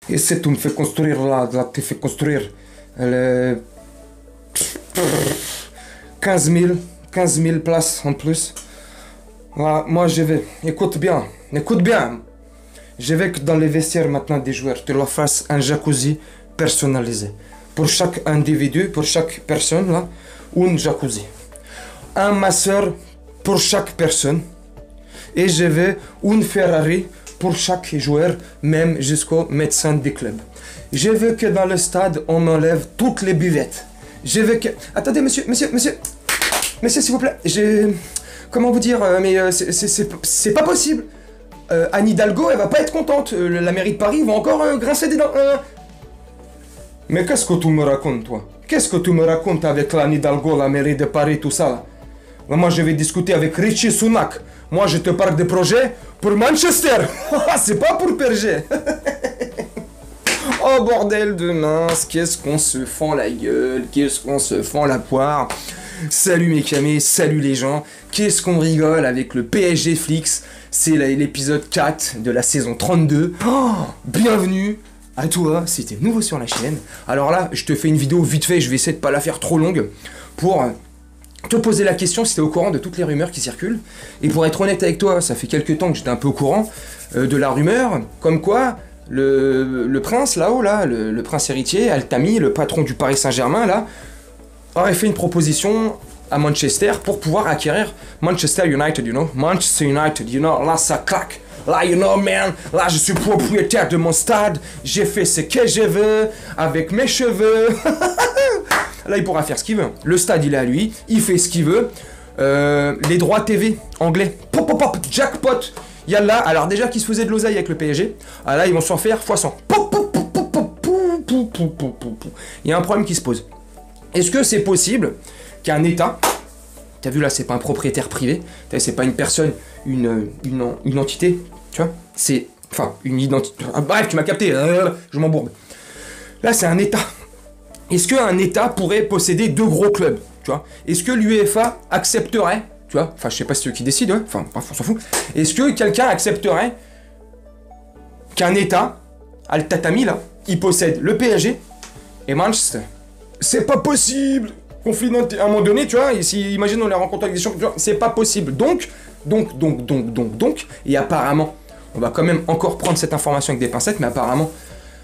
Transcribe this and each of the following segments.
Et c'est tout, me fait construire là, tu fais construire 15 000 places en plus. Là, moi je vais, écoute bien. Je vais que dans les vestiaires maintenant des joueurs, tu leur fasses un jacuzzi personnalisé. Pour chaque individu, pour chaque personne, là, un jacuzzi. Un masseur pour chaque personne. Et je vais une Ferrari pour chaque joueur, même jusqu'au médecin du club. Je veux que dans le stade, on m'enlève toutes les buvettes. Je veux que... Attendez, monsieur, s'il vous plaît. Comment vous dire, mais c'est pas possible. Anne Hidalgo, elle va pas être contente. La mairie de Paris va encore grincer des dents. Mais qu'est-ce que tu me racontes, toi? Qu'est-ce que tu me racontes avec l'Anne Hidalgo, la mairie de Paris, tout ça là? Moi, je vais discuter avec Richie Sunak. Moi, je te parle de projets pour Manchester. C'est pas pour Perger. Oh, bordel de mince. Qu'est-ce qu'on se fend la gueule. Qu'est-ce qu'on se fend la poire. Salut mes camés, salut les gens. Qu'est-ce qu'on rigole avec le PSG Flix. C'est l'épisode 4 de la saison 32. Oh, bienvenue à toi, si t'es nouveau sur la chaîne. Alors là, je te fais une vidéo vite fait. Je vais essayer de pas la faire trop longue pour... te poser la question si t'es au courant de toutes les rumeurs qui circulent. Et pour être honnête avec toi, ça fait quelques temps que j'étais un peu au courant de la rumeur, comme quoi le prince là-haut, là, le prince héritier, Al-Thani, le patron du Paris Saint-Germain, là, aurait fait une proposition à Manchester pour pouvoir acquérir Manchester United, you know. Manchester United, you know, là ça claque. Là, you know, man, là je suis propriétaire de mon stade, j'ai fait ce que je veux, avec mes cheveux. Là, il pourra faire ce qu'il veut. Le stade, il est à lui. Il fait ce qu'il veut. Les droits TV anglais. Pop, pop, pop, jackpot. Yallah. Alors, déjà qu'ils se faisaient de l'oseille avec le PSG. Ah là, ils vont s'en faire x100. Pop, pop, pop, pop, pop, pop, pop, pop, pop. Il y a un problème qui se pose. Est-ce que c'est possible qu'un État... T'as vu là, c'est pas un propriétaire privé. C'est pas une personne, une entité. Tu vois. C'est... Enfin, une identité... Ah, bref, tu m'as capté. Je m'embourbe. Là, c'est un État. Est-ce qu'un État pourrait posséder deux gros clubs, tu vois? Est-ce que l'UEFA accepterait, tu vois? Enfin, je sais pas si c'est eux qui décident, enfin, bref, on s'en fout. Est-ce que quelqu'un accepterait qu'un État, Al-Tatami, là, il possède le PSG et Manchester? C'est pas possible! Conflit d'intérêt, à un moment donné, tu vois, si, imagine on les rencontre avec des champions, c'est pas possible. Donc, et apparemment, on va quand même encore prendre cette information avec des pincettes, mais apparemment,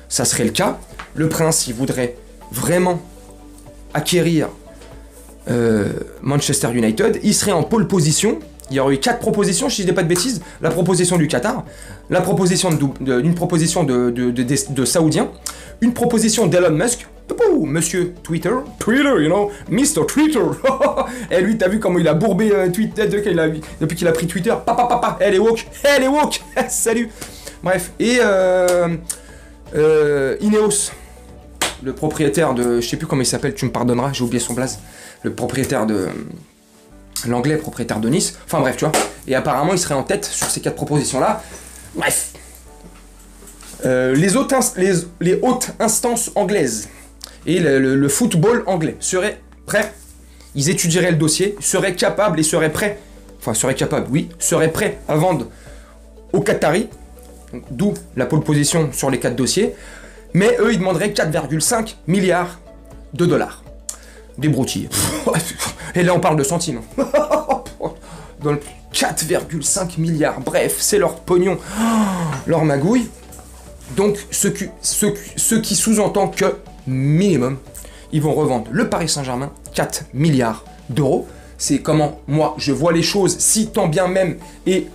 ça serait le cas. Le prince, il voudrait vraiment acquérir Manchester United, il serait en pole position. Il y aurait eu 4 propositions, si je dis pas de bêtises. La proposition du Qatar, la proposition une proposition de Saoudiens, une proposition d'Elon Musk, Monsieur Twitter, you know, Mr. Twitter. Et lui, t'as vu comment il a bourbé Twitter depuis qu'il a pris Twitter. Papa, elle est woke. Salut. Bref, et Ineos. Le propriétaire de... Je sais plus comment il s'appelle, tu me pardonneras, j'ai oublié son blaze. Le propriétaire de... L'anglais propriétaire de Nice. Enfin bref, tu vois. Et apparemment, il serait en tête sur ces 4 propositions-là. Bref. Les hautes instances anglaises et le football anglais seraient prêts. Ils étudieraient le dossier, seraient capables et seraient prêts. Enfin, seraient capables, oui. Seraient prêts à vendre aux Qataris. D'où la pole position sur les 4 dossiers. Mais eux, ils demanderaient 4,5 milliards de dollars. Des broutilles. Et là, on parle de centimes. Dans 4,5 milliards. Bref, c'est leur pognon. Leur magouille. Donc, ce qui sous-entend que, minimum, ils vont revendre le Paris Saint-Germain 4 milliards d'euros. C'est comment, moi, je vois les choses, si tant bien même, et...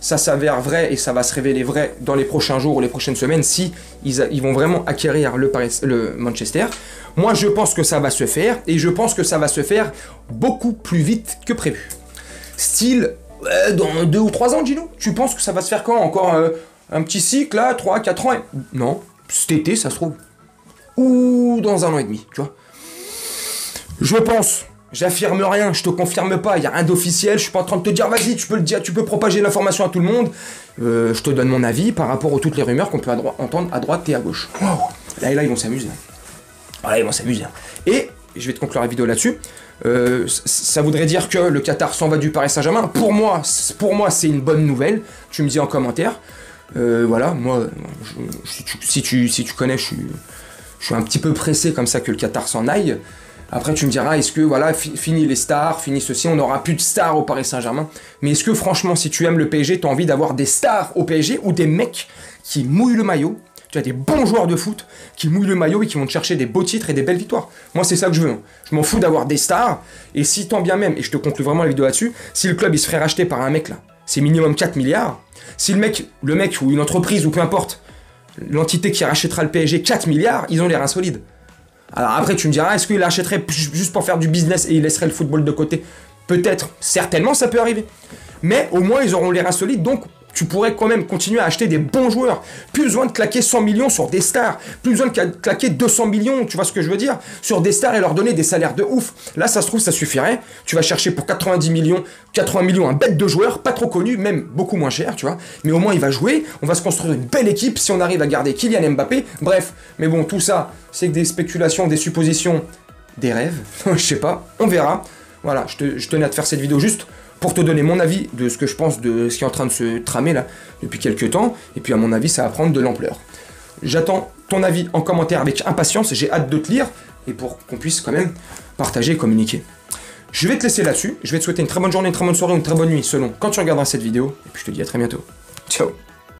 ça s'avère vrai et ça va se révéler vrai dans les prochains jours ou les prochaines semaines si ils vont vraiment acquérir le Manchester. Moi, je pense que ça va se faire et je pense que ça va se faire beaucoup plus vite que prévu. Style, dans 2 ou 3 ans, Gino? Tu penses que ça va se faire quand? Encore un petit cycle, là, 3, 4 ans Non, cet été, ça se trouve. Ou dans 1 an et demi, tu vois. Je pense... J'affirme rien, je te confirme pas, il n'y a rien d'officiel, je suis pas en train de te dire vas-y, tu peux le dire, tu peux propager l'information à tout le monde. Je te donne mon avis par rapport à toutes les rumeurs qu'on peut entendre à droite et à gauche. Là, ils vont s'amuser. Voilà, ils vont s'amuser. Et je vais te conclure la vidéo là-dessus. Ça voudrait dire que le Qatar s'en va du Paris Saint-Germain. Pour moi, c'est une bonne nouvelle. Tu me dis en commentaire. Voilà, moi, si tu connais, je suis un petit peu pressé comme ça que le Qatar s'en aille. Après, tu me diras, est-ce que, voilà, fini les stars, fini ceci, on n'aura plus de stars au Paris Saint-Germain. Mais est-ce que, franchement, si tu aimes le PSG, tu as envie d'avoir des stars au PSG ou des mecs qui mouillent le maillot? Tu as des bons joueurs de foot qui mouillent le maillot et qui vont te chercher des beaux titres et des belles victoires. Moi, c'est ça que je veux. Je m'en fous d'avoir des stars. Et si tant bien même, et je te conclue vraiment la vidéo là-dessus, si le club il se ferait racheter par un mec là, c'est minimum 4 milliards. Si le mec ou une entreprise ou peu importe, l'entité qui rachètera le PSG 4 milliards, ils ont l'air insolides. Alors après, tu me diras, est-ce qu'il achèterait juste pour faire du business et il laisserait le football de côté? Peut-être, certainement, ça peut arriver. Mais au moins, ils auront l'air insolides, donc tu pourrais quand même continuer à acheter des bons joueurs. Plus besoin de claquer 100 millions sur des stars. Plus besoin de claquer 200 millions, tu vois ce que je veux dire, sur des stars et leur donner des salaires de ouf. Là, ça se trouve, ça suffirait. Tu vas chercher pour 80 millions un bête de joueur, pas trop connu, même beaucoup moins cher, tu vois. Mais au moins, il va jouer. On va se construire une belle équipe si on arrive à garder Kylian Mbappé. Bref, mais bon, tout ça, c'est que des spéculations, des suppositions, des rêves. Je sais pas, on verra. Voilà, je tenais à te faire cette vidéo juste pour te donner mon avis de ce que je pense de ce qui est en train de se tramer là depuis quelques temps, et puis à mon avis ça va prendre de l'ampleur. J'attends ton avis en commentaire avec impatience, j'ai hâte de te lire, et pour qu'on puisse quand même partager et communiquer. Je vais te laisser là-dessus, je vais te souhaiter une très bonne journée, une très bonne soirée, une très bonne nuit selon quand tu regarderas cette vidéo, et puis je te dis à très bientôt. Ciao.